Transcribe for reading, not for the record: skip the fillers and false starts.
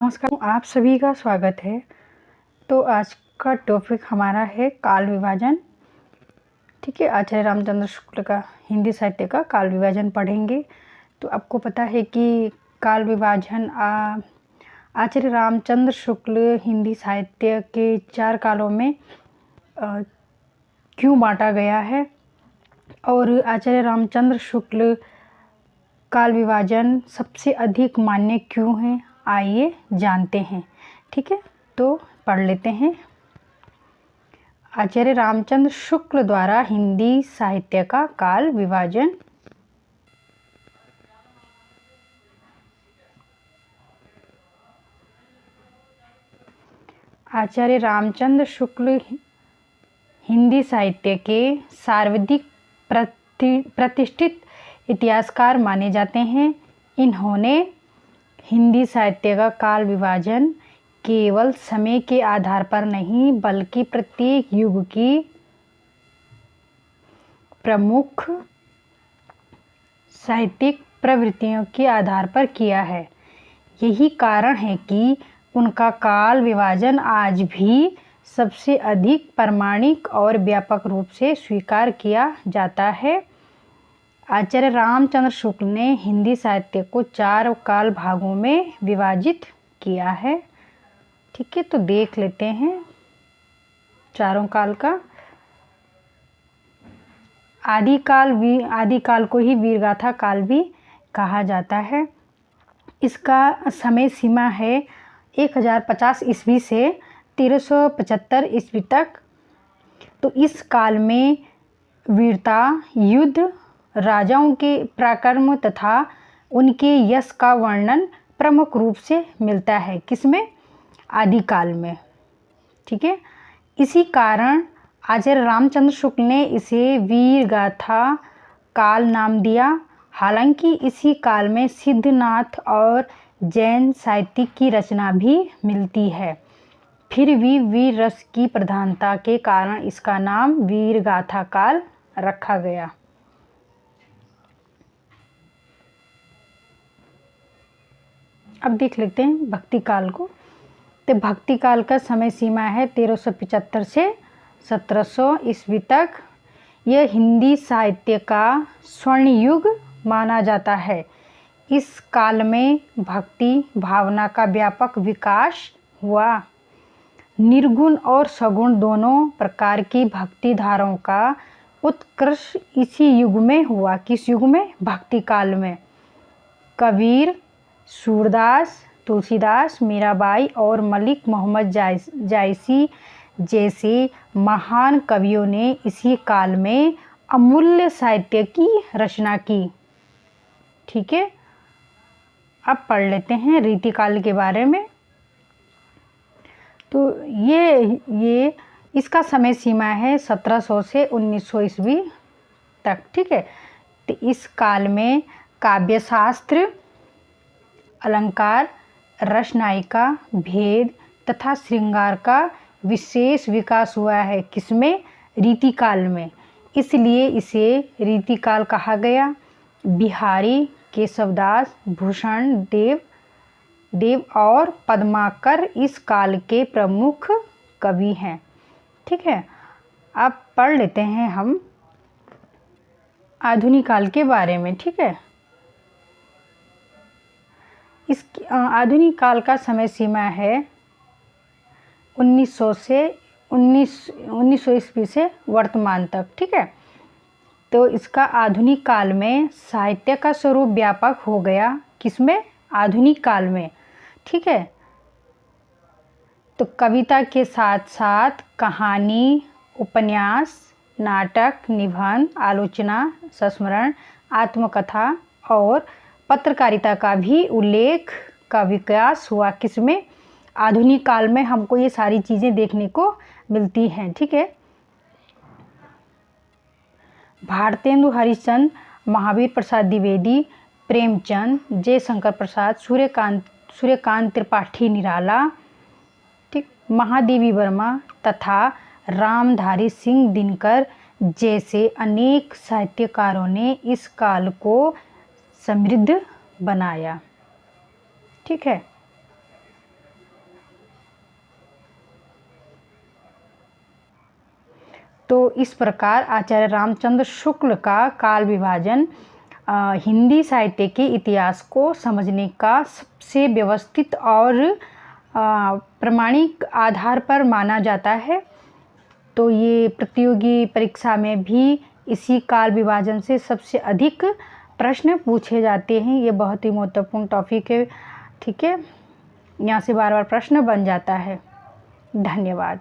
नमस्कार, आप सभी का स्वागत है। तो आज का टॉपिक हमारा है काल विभाजन। ठीक है, आचार्य रामचंद्र शुक्ल का हिंदी साहित्य का काल विभाजन पढ़ेंगे। तो आपको पता है कि काल विभाजन आचार्य रामचंद्र शुक्ल हिंदी साहित्य के 4 कालों में क्यों बांटा गया है और आचार्य रामचंद्र शुक्ल काल विभाजन सबसे अधिक मान्य क्यों है, आइए जानते हैं। ठीक है, तो पढ़ लेते हैं। आचार्य रामचंद्र शुक्ल द्वारा हिंदी साहित्य का काल विभाजन। आचार्य रामचंद्र शुक्ल हिंदी साहित्य के सर्वाधिक प्रतिष्ठित इतिहासकार माने जाते हैं। इन्होंने हिंदी साहित्य का काल विभाजन केवल समय के आधार पर नहीं बल्कि प्रत्येक युग की प्रमुख साहित्यिक प्रवृत्तियों के आधार पर किया है। यही कारण है कि उनका काल विभाजन आज भी सबसे अधिक प्रामाणिक और व्यापक रूप से स्वीकार किया जाता है। आचार्य रामचंद्र शुक्ल ने हिंदी साहित्य को 4 काल भागों में विभाजित किया है। ठीक है, तो देख लेते हैं चारों काल का। आदिकाल को ही वीरगाथा काल भी कहा जाता है। इसका समय सीमा है 1050 ईस्वी से 1375 ईस्वी तक। तो इस काल में वीरता, युद्ध, राजाओं के पराक्रम तथा उनके यश का वर्णन प्रमुख रूप से मिलता है। किसमें? आदिकाल में। ठीक है, इसी कारण आचार्य रामचंद्र शुक्ल ने इसे वीरगाथा काल नाम दिया। हालांकि इसी काल में सिद्धनाथ और जैन साहित्य की रचना भी मिलती है। फिर भी वीर रस की प्रधानता के कारण इसका नाम वीरगाथा काल रखा गया। अब देख लेते हैं भक्ति काल को। तो भक्ति काल का समय सीमा है 1375 से 1700 ईस्वी तक। यह हिंदी साहित्य का स्वर्ण युग माना जाता है। इस काल में भक्ति भावना का व्यापक विकास हुआ। निर्गुण और सगुण दोनों प्रकार की भक्ति धाराओं का उत्कर्ष इसी युग में हुआ। किस युग में? भक्ति काल में। कबीर, सूरदास, तुलसीदास, मीराबाई और मलिक मोहम्मद जायसी जैसे महान कवियों ने इसी काल में अमूल्य साहित्य की रचना की। ठीक है, अब पढ़ लेते हैं रीतिकाल के बारे में। तो ये इसका समय सीमा है 1700 से 1900 ईस्वी तक। ठीक है, तो इस काल में काव्यशास्त्र, अलंकार, रसनायिका, भेद तथा श्रृंगार का विशेष विकास हुआ है। किसमें? रीतिकाल में। इसलिए इसे रीतिकाल कहा गया। बिहारी, केशवदास, भूषण देव और पद्माकर इस काल के प्रमुख कवि हैं। ठीक है, अब पढ़ लेते हैं हम आधुनिक काल के बारे में। ठीक है, इस आधुनिक काल का समय सीमा है 1900 से 1900 ईस्वी से वर्तमान तक। ठीक है, तो इसका आधुनिक काल में साहित्य का स्वरूप व्यापक हो गया। किसमें? आधुनिक काल में। ठीक है, तो कविता के साथ साथ कहानी, उपन्यास, नाटक, निबंध, आलोचना, संस्मरण, आत्मकथा और पत्रकारिता का भी उल्लेख का विकास हुआ। किसमें? आधुनिक काल में हमको ये सारी चीज़ें देखने को मिलती हैं। ठीक है, भारतेंदु हरिश्चंद्र, महावीर प्रसाद द्विवेदी, प्रेमचंद, जयशंकर प्रसाद, सूर्यकांत त्रिपाठी निराला, ठीक, महादेवी वर्मा तथा रामधारी सिंह दिनकर जैसे अनेक साहित्यकारों ने इस काल को समृद्ध बनाया। ठीक है, तो इस प्रकार आचार्य रामचंद्र शुक्ल का काल विभाजन हिंदी साहित्य के इतिहास को समझने का सबसे व्यवस्थित और प्रमाणिक आधार पर माना जाता है। तो ये प्रतियोगी परीक्षा में भी इसी काल विभाजन से सबसे अधिक प्रश्न पूछे जाते हैं। ये बहुत ही महत्वपूर्ण टॉपिक है, ठीक है। यहाँ से बार बार प्रश्न बन जाता है। धन्यवाद।